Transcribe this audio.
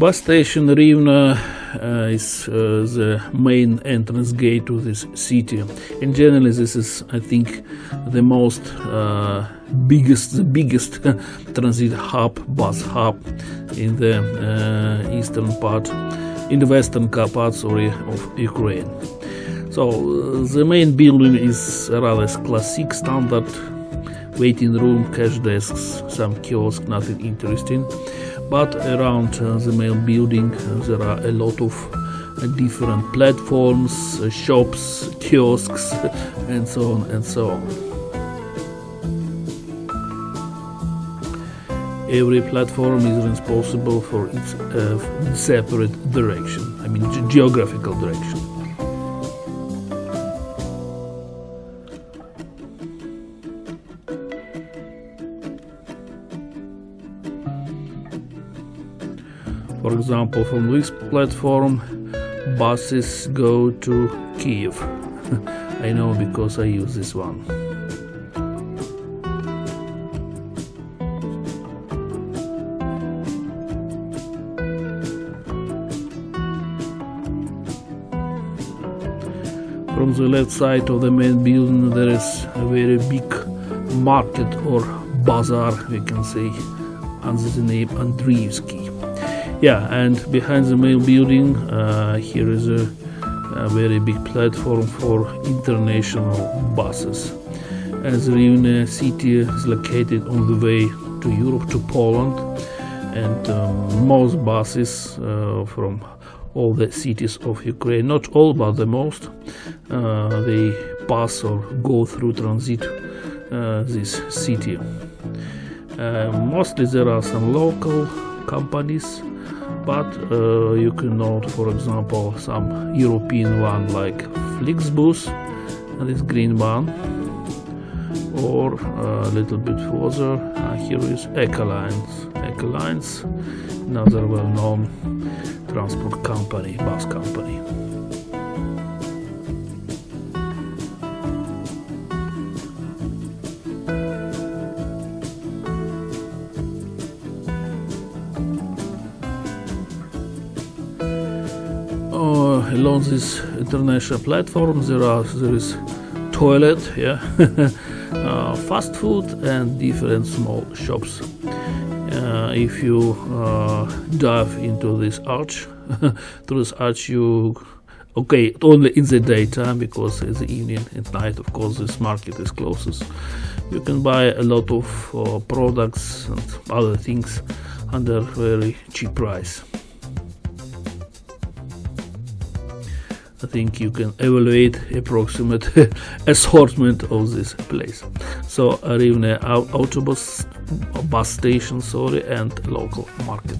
Bus station Rivne is the main entrance gate to this city. In general, this is, I think, the most biggest transit hub, bus hub in the western part, of Ukraine. So the main building is rather classic, standard waiting room, cash desks, some kiosk, nothing interesting. But around the main building there are a lot of different platforms, shops, kiosks, and so on and so on. Every platform is responsible for its separate direction, I mean geographical direction. For example, from this platform, buses go to Kiev. I know because I use this one. From the left side of the main building there is a very big market or bazaar, we can say, under the name Andreevsky. Yeah, and behind the main building here is a very big platform for international buses. As Rivne city is located on the way to Europe, to Poland, and most buses from all the cities of Ukraine, not all but the most, they pass or go through transit this city. Mostly there are some local companies, but you can note, for example, some European one like Flixbus, this green one, or a little bit further, here is Ecolines, another well-known transport company, bus company. Along this international platform there is toilet, yeah, fast food and different small shops. If you dive into this arch, through this arch you, okay, only in the daytime, because in the evening, at night, of course, this market is closed. You can buy a lot of products and other things under very cheap price. I think you can evaluate approximate assortment of this place. So Rivne bus station, and local market.